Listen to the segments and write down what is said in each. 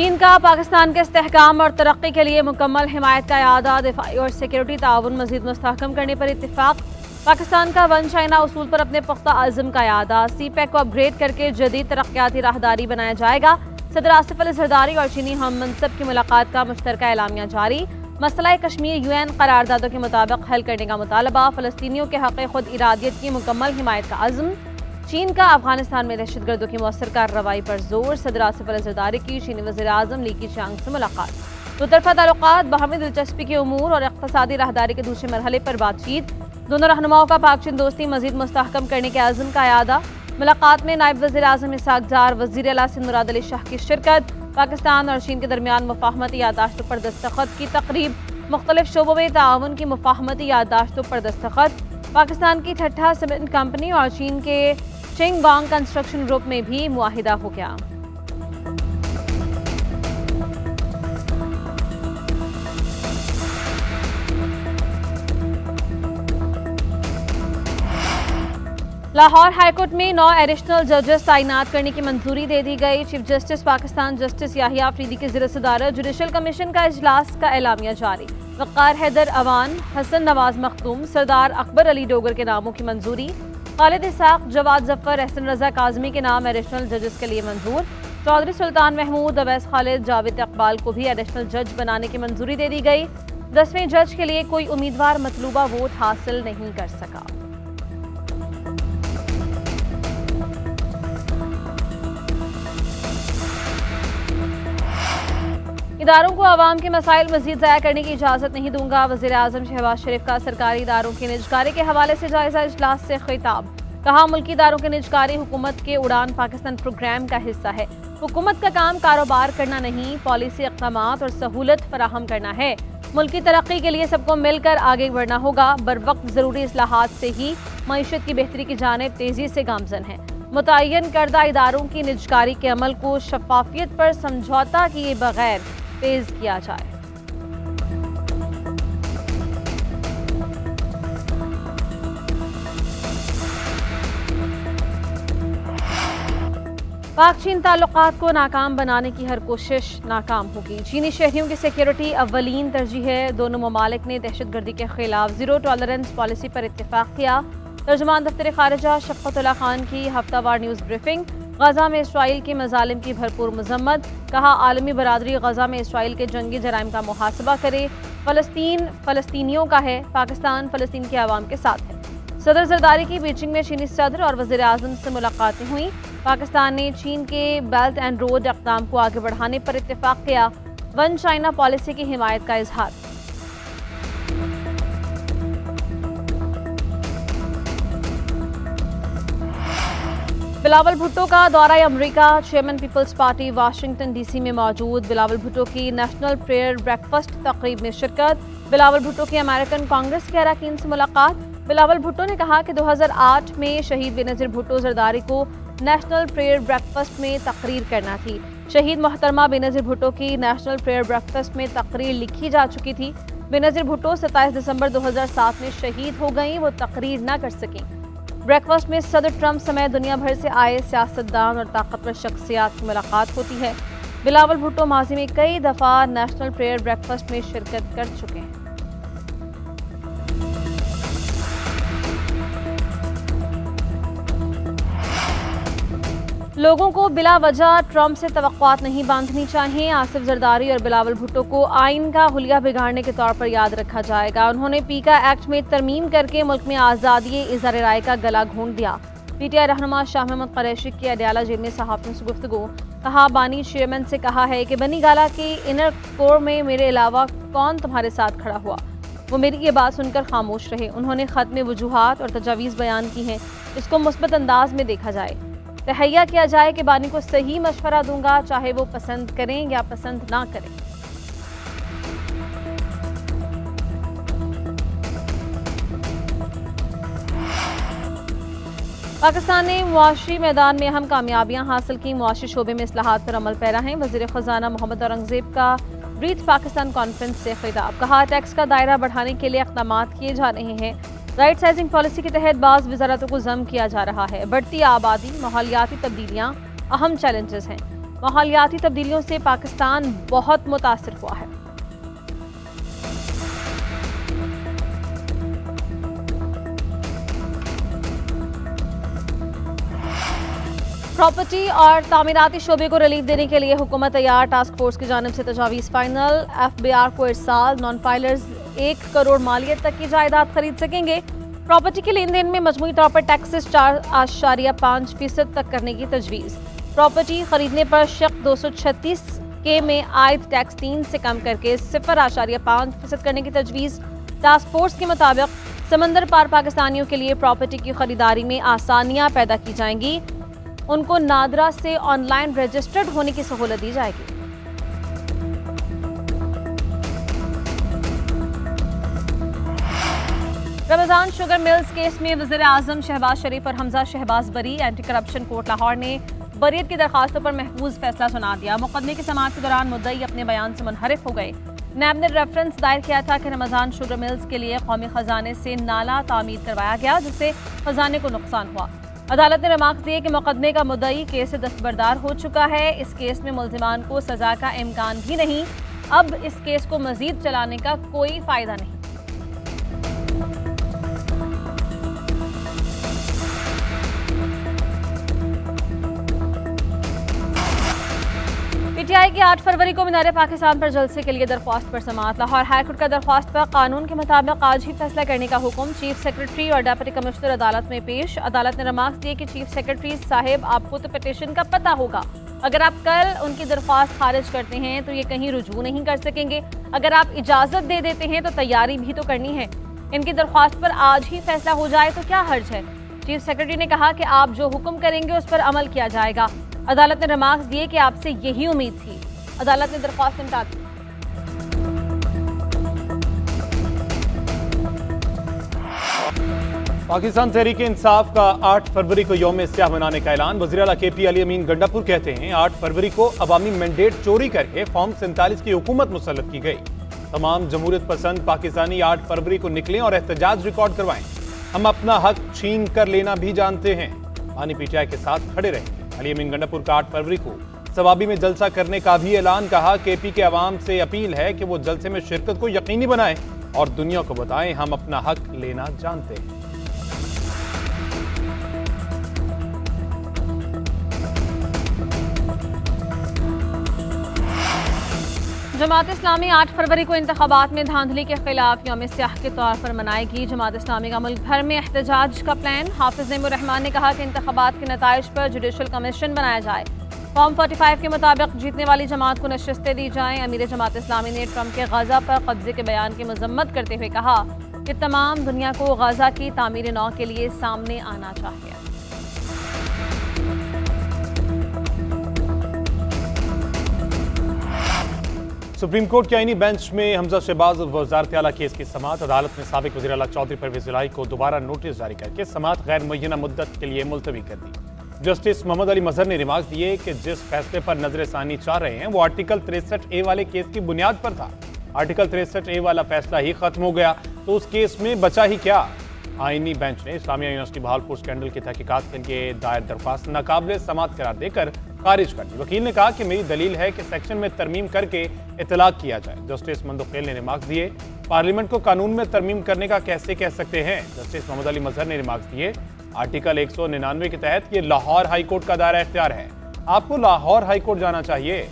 चीन का पाकिस्तान के इस्तेहकाम और तरक्की के लिए मुकम्मल हिमायत का इरादा, दिफाई और सिक्योरिटी ताउन मजीद मुस्तहकम करने पर इत्तेफाक। पाकिस्तान का वन चाइना उसूल पर अपने पुख्ता अज़्म का इरादा, CPEC को अपग्रेड करके जदीद तरक्याती राहदारी बनाया जाएगा। सदर आसिफ अली जरदारी और चीनी हम मनसब की मुलाकात का मुश्तरका एलामिया जारी। मसला कश्मीर UN करारदादों के मुताबिक हल करने का मुतालबा। फ़लस्तीनियों के हक़ खुद इरादियत की मुकम्मल हिमायत का अज़्म। चीन का अफगानिस्तान में दहशतगर्दों की मौसर कार्रवाई पर जोर। सदर आसिफ अली जरदारी की चीनी वज़ीर आज़म ली कीचांग से मुलाकात। दो तरफ़ा ताल्लुकात, बाहमी दिलचस्पी के उमूर और इक़्तिसादी राहदारी के दूसरे मरहले पर बातचीत। दोनों रहनुमाओं का पाक चीन दोस्ती मजीद मुस्तहकम करने के अज़्म का इरादा। मुलाकात में नायब वज़ीर आज़म इसहाक़ डार, वज़ीर आला सिंध मुराद अली शाह की शिरकत। पाकिस्तान और चीन के दरमियान मुफ़ाहमती यादाश्तों पर दस्तखत की तक़रीब। मुख्तलिफ शोबों में ताउन की मुफ़ाहमती यादाश्तों पर दस्तखत। पाकिस्तान की ठट्ठा सीमेंट कंपनी और चीन के चिंगबांग कंस्ट्रक्शन ग्रुप में भी मुआहिदा हो गया। लाहौर हाईकोर्ट में 9 एडिशनल जजेस तैनात करने की मंजूरी दे दी गई। Chief justice Pakistan justice Yahya Afridi की ज़िर-ए-सदारत जुडिशल कमीशन का इजलास का एलामिया जारी। वक़ार हैदर अवान, हसन नवाज मखदूम, सरदार अकबर अली डोगर के नामों की मंजूरी। खालिद इसहाक़, जवाद जफ़र, एहसन रज़ा काज़मी के नाम एडिशनल जजेस के लिए मंजूर। चौधरी सुल्तान महमूद, अवैस खालिद, जावेद इकबाल को भी एडिशनल जज बनाने की मंजूरी दे दी गई। 10वें जज के लिए कोई उम्मीदवार मतलूबा वोट हासिल नहीं कर सका। इदारों को आवाम के मसाइल मजीद ज़ाया करने की इजाज़त नहीं दूंगा। वज़ीर आज़म शहबाज शरीफ का सरकारी इदारों की निजकारी के हवाले से जायज़ा इजलास से खिताब। कहा, मुल्की इदारों की निजकारी हुकूमत के उड़ान पाकिस्तान प्रोग्राम का हिस्सा है। हुकूमत का काम कारोबार करना नहीं, पॉलिसी इक़दामात और सहूलत फराहम करना है। मुल्की तरक्की के लिए सबको मिलकर आगे बढ़ना होगा। बर वक्त ज़रूरी इस्लाहात से ही मईशत की बेहतरी की जानिब तेज़ी से गामज़न है। मुतय्यन करदा इदारों की निजकारी के अमल को शफाफियत पर समझौता किए बगैर तेज किया जाए। पाक चीन ताल्लुकात को नाकाम बनाने की हर कोशिश नाकाम होगी। चीनी शहरियों की सिक्योरिटी अव्वलीन तरजीह है। दोनों ममालिक ने दहशतगर्दी के खिलाफ ज़ीरो टॉलरेंस पॉलिसी पर इत्तेफाक किया। तर्जुमान दफ्तर खारिजा शफ़क़तुल्लाह खान की हफ्तावार न्यूज़ ब्रीफिंग। गज़ा में इसराइल की मज़ालिम की भरपूर मज़म्मत। कहा, आलमी बरादरी गज़ा में इसराइल के जंगी जराइम का मुहासबा करे। फ़लस्तीन फ़लस्तीनियों का है, पाकिस्तान फ़लस्तीन के अवाम के साथ है। सदर जरदारी की बीजिंग में चीनी सदर और वज़ीर आज़म से मुलाकातें हुई। पाकिस्तान ने चीन के बेल्ट एंड रोड इक़दाम को आगे बढ़ाने पर इत्तेफाक किया। वन चाइना पॉलिसी की हिमायत का इजहार। बिलावल भुट्टो का दौरा अमरीका। Chairman peoples party Washington DC में मौजूद। बिलावल भुट्टो की नेशनल प्रेयर ब्रेकफास्ट तकरीब में शिरकत। बिलावल भुट्टो की अमेरिकन कांग्रेस के अरकान से मुलाकात। बिलावल भुट्टो ने कहा कि 2008 में शहीद बेनज़ीर भुट्टो जरदारी को नेशनल प्रेयर ब्रेकफास्ट में तकरीर करना थी। शहीद मोहतरमा बेनज़ीर भुट्टो की नेशनल प्रेयर ब्रेकफास्ट में तकरीर लिखी जा चुकी थी। बेनज़ीर भुट्टो 27 दिसंबर 2007 में शहीद हो गई, वो तकरीर न कर सकें। ब्रेकफास्ट में सदर ट्रंप समेत दुनिया भर से आए सियासतदान और ताकतवर शख्सियात की मुलाकात होती है। बिलावल भुट्टो माजी में कई दफ़ा नेशनल प्रेयर ब्रेकफास्ट में शिरकत कर चुके हैं। लोगों को बिला वजह ट्रंप से तवक्कुआत नहीं बांधनी चाहिए। आसिफ जरदारी और बिलावल भुट्टो को आइन का हुलिया बिगाड़ने के तौर पर याद रखा जाएगा। उन्होंने पीका एक्ट में तरमीम करके मुल्क में आज़ादी इज़हार राय का गला घोंट दिया। PTI रहनुमा शाह महमूद कुरैशी की अडयाला जेल में सहाफ़ियों से गुफ्तगू। कहा, बानी चेयरमैन से कहा है कि बनी गाला के इनर कोर में मेरे अलावा कौन तुम्हारे साथ खड़ा हुआ। वो मेरी ये बात सुनकर खामोश रहे। उन्होंने ख़त में वजूहात और तजावीज़ बयान की हैं, इसको मुस्बत अंदाज में देखा जाए, तहैया किया जाए कि बानी को सही मशवरा दूंगा, चाहे वो पसंद करें या पसंद ना करें। पाकिस्तान ने मुआशी मैदान में अहम कामयाबियां हासिल की। मुआशी शोबे में इस्लाहात पर अमल पैरा हैं। वज़ीर ख़जाना मोहम्मद औरंगज़ेब का ब्रीथ पाकिस्तान कॉन्फ्रेंस से खिताब। कहा, टैक्स का दायरा बढ़ाने के लिए इक़दामात किए जा रहे हैं। राइट साइजिंग पॉलिसी के तहत बाज़ वज़ारतों को ज़म किया जा रहा है। बढ़ती आबादी, माहौलियाती तब्दीलियाँ अहम चैलेंजेस हैं। माहौलियाती तब्दीलियों से पाकिस्तान बहुत मुतासिर हुआ है। प्रॉपर्टी और तामीराती शोबे को रिलीफ देने के लिए हुकूमत तैयार, टास्क फोर्स की जानिब से तजावीज़ फाइनल। FBR को इस साल नॉन फाइलर्स 1 करोड़ मालियत तक की जायदाद खरीद सकेंगे। प्रॉपर्टी के लेन देन में मजमूई तौर पर टैक्सेस 4.5% तक करने की तजवीज़। प्रॉपर्टी खरीदने पर शक 236 के में आयद टैक्स 3 से कम करके 0.5% करने की तजवीज़। टास्क फोर्स के मुताबिक समंदर पार पाकिस्तानियों के लिए प्रॉपर्टी की खरीदारी में आसानियाँ पैदा की जाएंगी। उनको नादरा से ऑनलाइन रजिस्टर्ड होने की सहूलत दी जाएगी। रमजान शुगर मिल्स केस में वज़ीर आज़म शहबाज शरीफ और हमजा शहबाज बरी। एंटी करप्शन कोर्ट लाहौर ने बरीयत की दरखास्तों पर महफूज फैसला सुना दिया। मुकदमे की समाअत के दौरान मुद्दई अपने बयान से मुनहरिफ हो गए। नैब ने रेफरेंस दायर किया था कि रमजान शुगर मिल्स के लिए कौमी खजाने से नाला तामीर करवाया गया, जिससे खजाने को नुकसान हुआ। अदालत ने रिमार्क दिए कि मुकदमे का मुद्दई केस से दस्तबरदार हो चुका है। इस केस में मुल्जिमान को सजा का इम्कान भी नहीं। अब इस केस को मजीद चलाने का कोई फायदा नहीं। PTI की 8 फरवरी को मीनार पाकिस्तान पर जलसे के लिए दरख्वास्त पर समाअत। लाहौर हाईकोर्ट का दरख्वास्त पर कानून के मुताबिक आज ही फैसला करने का हुक्म। चीफ सेक्रेटरी और डिप्टी कमिश्नर अदालत में पेश। अदालत ने रिमार्क्स दिए कि चीफ सेक्रेटरी साहिब, आपको तो पिटीशन का पता होगा। अगर आप कल उनकी दरख्वास्त खारिज करते हैं तो ये कहीं रुजू नहीं कर सकेंगे। अगर आप इजाजत दे देते हैं तो तैयारी भी तो करनी है। इनकी दरख्वास्त पर आज ही फैसला हो जाए तो क्या हर्ज है। चीफ सेक्रेटरी ने कहा कि आप जो हुक्म करेंगे उस पर अमल किया जाएगा। अदालत ने रिमार्क्स दिए कि आपसे यही उम्मीद थी। अदालत ने दरख्वास्त निपटा दी। पाकिस्तान तहरीक इंसाफ का 8 फरवरी को यौम स्याह मनाने का ऐलान। वज़ीर आला KP अली अमीन गंडापुर कहते हैं 8 फरवरी को अवामी मैंडेट चोरी करके फॉर्म 47 की हुकूमत मुसल्लत की गई। तमाम जमहूरियत पसंद पाकिस्तानी 8 फरवरी को निकलें और एहतजाज रिकॉर्ड करवाएं। हम अपना हक छीन कर लेना भी जानते हैं। पानी PTI के साथ खड़े रहेंगे। अली अमीन गंडापुर का 8 फरवरी को सवाबी में जलसा करने का भी ऐलान। कहा KP के अवाम से अपील है कि वो जलसे में शिरकत को यकीनी बनाएं और दुनिया को बताएं हम अपना हक लेना जानते हैं। जमात इस्लामी 8 फरवरी को इंतखाबात में धांधली के खिलाफ यौम स्याह के तौर पर मनाएगी। जमात इस्लामी का मुल्क भर में एहतजाज का प्लान। हाफिज नईमुर रहमान ने कहा कि इंतखाबात के नताइज पर जुडिशल कमीशन बनाया जाए। फॉर्म 45 के मुताबिक जीतने वाली जमात को नशिस्तें दी जाएं। अमीर जमात इस्लामी ने ट्रंप के गाजा पर कब्जे के बयान की मजम्मत करते हुए कहा कि तमाम दुनिया को गाजा की तामीर नौ के लिए सामने आना चाहिए। सुप्रीम कोर्ट के आईनी बेंच में हमजा शहबाज वज़ारत आला केस की समाअत। अदालत ने साबिक वज़ीर आला चौधरी परवेज़ इलाही को दोबारा नोटिस जारी करके समाअत गैर मुय्यना मुद्दत के लिए मुलतवी कर दी। जस्टिस मोहम्मद अली मजहर ने रिमार्क दिए कि जिस फैसले पर नजरसानी चाह रहे हैं वो आर्टिकल 63A वाले केस की बुनियाद पर था। आर्टिकल 63A वाला फैसला ही खत्म हो गया तो उस केस में बचा ही क्या। आईनी बेंच ने इस्लामिया यूनिवर्सिटी बहावलपुर स्कैंडल की तहकीकात के लिए दायर दरख्वास्त नाकाबिले समाअत करार देकर खारिज कर दी। वकील ने कहा कि मेरी दलील है कि सेक्शन में तरमीम करके इतलाक किया जाए। जस्टिस मंदुखेल ने रिमार्क्स दिए पार्लियामेंट को कानून में तरमीम करने का कैसे कह सकते हैं। जस्टिस मोहम्मद अली मजहर ने रिमार्क्स दिए आर्टिकल 199 के तहत ये लाहौर हाईकोर्ट का दायरा इख्तियार है। आपको लाहौर हाईकोर्ट जाना चाहिए।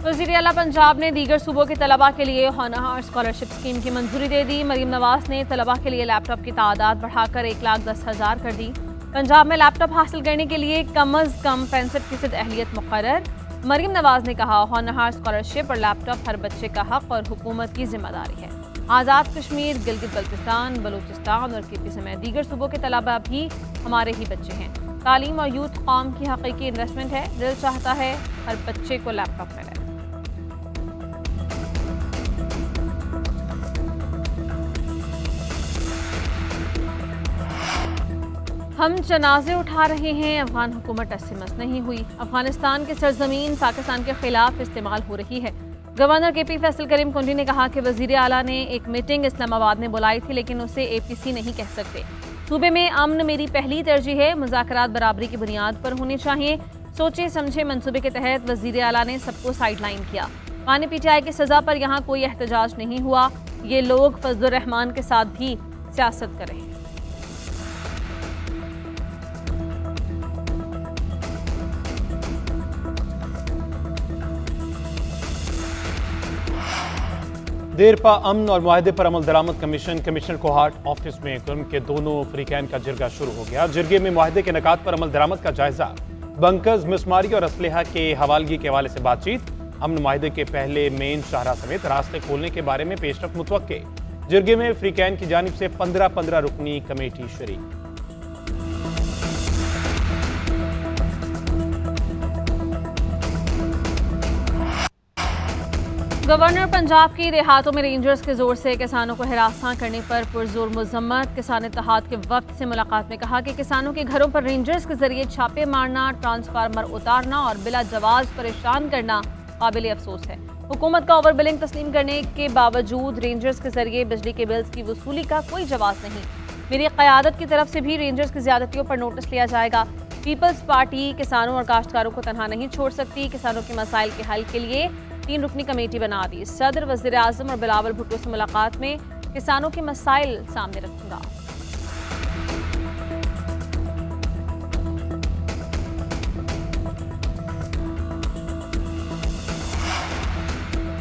वज़ीर आला पंजाब ने दीगर सूबों के तलबा के लिए होनहार स्कॉलरशिप स्कीम की मंजूरी दे दी। मरीम नवाज ने तलबा के लिए लैपटॉप की तादाद बढ़ाकर 1,10,000 कर दी। पंजाब में लैपटॉप हासिल करने के लिए कम अज़ कम 65% अहलियत मुक़र्रर। मरीम नवाज ने कहा होनहार स्कॉलरशिप और लैपटॉप हर बच्चे का हक और हुकूमत की जिम्मेदारी है। आज़ाद कश्मीर, गिलगित बल्तिस्तान, बलूचिस्तान और KP समेत दीगर सूबों के तलबा भी हमारे ही बच्चे हैं। तालीम और यूथ कौम की हकीकी इन्वेस्टमेंट है। दिल चाहता है हर बच्चे को लैपटॉप मिले। हम जनाजे उठा रहे हैं, अफगान हुकूमत टस से मस नहीं हुई। अफगानिस्तान की सरजमीन पाकिस्तान के खिलाफ इस्तेमाल हो रही है। गवर्नर के पी फैसल करीम कुंडी ने कहा कि वजीर आला ने एक मीटिंग इस्लामाबाद में बुलाई थी, लेकिन उसे APC नहीं कह सकते। सूबे में अमन मेरी पहली तरजीह है, मुज़ाकरात बराबरी की बुनियाद पर होने चाहिए। सोचे समझे मंसूबे के तहत वजीर आला ने सबको साइडलाइन किया। माने PTI की सज़ा पर यहाँ कोई एहतजाज नहीं हुआ। ये लोग फजलुर रहमान के साथ भी सियासत कर रहे हैं। देरपा अमन और मुआहदे पर अमल दरामद कमिश्नर कोहाट ऑफिस में कुर्म के दोनों फ्रीकैन का जिरगा शुरू हो गया। जिरगे में मुआहदे के नकात पर अमल दरामद का जायजा, बंकर्स, मिसमारी और असलहा के हवालगी के हवाले से बातचीत। अमन मुआहदे के पहले मेन शाहरा समेत रास्ते खोलने के बारे में पेशरफ मुतवक्के। जिरगे में फ्रीकैन की जानिब से 15 रुकनी कमेटी शरीक। गवर्नर पंजाब की देहातों में रेंजर्स के जोर से किसानों को हिरासत करने पर पुरजोर मजम्मत। किसान इत्तेहाद के वक्त से मुलाकात में कहा कि किसानों के घरों पर रेंजर्स के जरिए छापे मारना, ट्रांसफार्मर उतारना और बिला जवाज परेशान करना काबिल अफसोस है। हुकूमत का ओवर बिलिंग तस्लीम करने के बावजूद रेंजर्स के जरिए बिजली के बिल्स की वसूली का कोई जवाब नहीं। मेरी क़यादत की तरफ से भी रेंजर्स की ज्यादतियों पर नोटिस लिया जाएगा। पीपल्स पार्टी किसानों और काश्तकारों को तनहा नहीं छोड़ सकती। किसानों के मसाइल के हल के लिए 3 रुकनी कमेटी बना दी। सदर, वज़ीर आज़म और बिलावल भुट्टो से मुलाकात में किसानों के मसाइल सामने रखूंगा।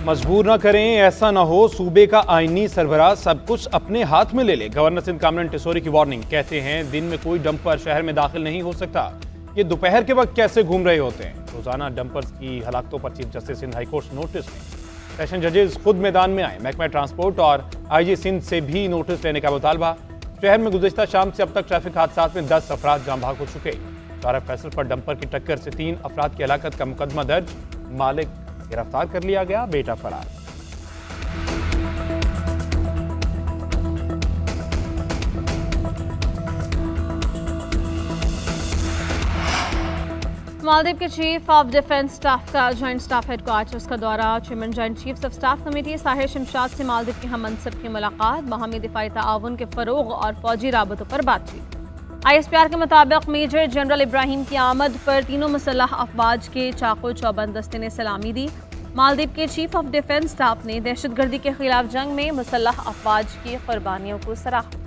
मजबूर ना करें, ऐसा ना हो सूबे का आईनी सरबराह सब कुछ अपने हाथ में ले ले। गवर्नर सिंध कामरान टिसोरी की वार्निंग। कहते हैं दिन में कोई डंपर शहर में दाखिल नहीं हो सकता। ये दोपहर के वक्त कैसे घूम रहे होते हैं। रोजाना डंपर्स की हलाकतों पर chief justice Sindh high court notice में। सेशन जजेस खुद मैदान में आए। महकमा ट्रांसपोर्ट और IG सिंध से भी नोटिस लेने का मुतालबा। शहर में गुज़िश्ता शाम से अब तक ट्रैफिक हादसात में 10 अफराद जान भाग हो चुके। शारा फैसल पर डंपर की टक्कर से 3 अफराद की हलाकत का मुकदमा दर्ज। मालिक गिरफ्तार कर लिया गया, बेटा फरार। मालदीव के चीफ ऑफ डिफेंस स्टाफ का जॉइंट स्टाफ हेडक्वार्टर्स का दौरा। Chairman joint chiefs of staff committee Sahir Shamshad से मालदीव के हम मनसब की मुलाकात। बाहमी दिफाई ताउन के फरोग और फौजी राबतों पर बातचीत। ISPR के मुताबिक मेजर जनरल इब्राहिम की आमद पर तीनों मुसल्लह अफवाज के चाको चौबंद दस्ते ने सलामी दी। मालदीव के चीफ ऑफ डिफेंस स्टाफ ने दहशतगर्दी के खिलाफ जंग में मुसल्लह अफवाज की कुर्बानियों को सराहा।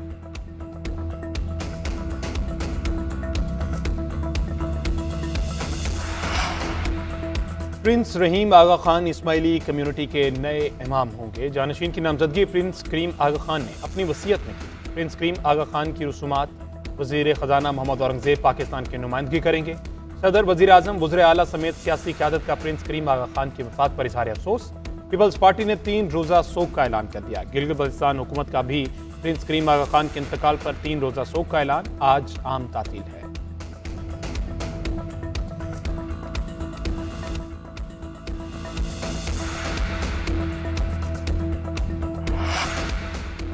प्रिंस रहीम आगा खान इस्माइली कम्युनिटी के नए इमाम होंगे। जानशीन की नामजदगी प्रिंस करीम आगा खान ने अपनी वसीयत में की। प्रिंस करीम आगा खान की रसूमात वज़ीर ख़जाना मोहम्मद औरंगज़ेब पाकिस्तान की नुमाइंदगी करेंगे। सदर, वज़ीर आज़म, वज़ीर आला समेत सियासी क़यादत का प्रिंस करीम आगा खान की वफ़ात पर इज़हार अफसोस। पीपल्स पार्टी ने 3 रोज़ा सोग का ऐलान कर दिया। गिलगित बल्तिस्तान हुकूमत का भी प्रिंस करीम आगा खान के इंतकाल पर 3 रोज़ा सोग का ऐलान। आज आम तातील है।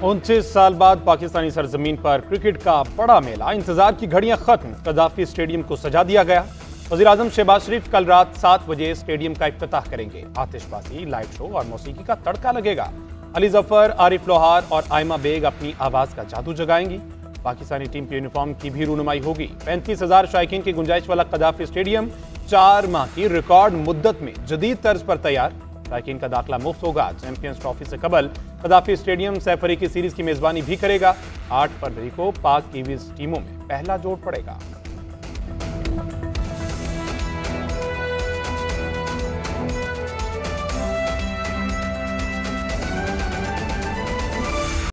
29 साल बाद पाकिस्तानी सरजमीन पर क्रिकेट का बड़ा मेला। इंतजार की घड़ियां खत्म। कदाफी स्टेडियम को सजा दिया गया। वज़ीर आज़म शहबाज शरीफ कल रात 7 बजे स्टेडियम का इफ्तिताह करेंगे। आतिशबाजी, लाइट शो और मौसीकी का तड़का लगेगा। अली जफर, आरिफ लोहार और आयमा बेग अपनी आवाज का जादू जगाएंगी। पाकिस्तानी टीम के यूनिफॉर्म की भी रूनुमाई होगी। 35,000 शायकीन की गुंजाइश वाला कदाफी स्टेडियम 4 माह की रिकॉर्ड मुद्दत में जदीद तर्ज पर तैयार। शायकीन का दाखिला मुफ्त होगा। चैंपियंस ट्रॉफी से कबल कदाफी स्टेडियम सैफरी की सीरीज की मेजबानी भी करेगा। 8 फरवरी को पाक कीवीज टीमों में पहला जोड़ पड़ेगा।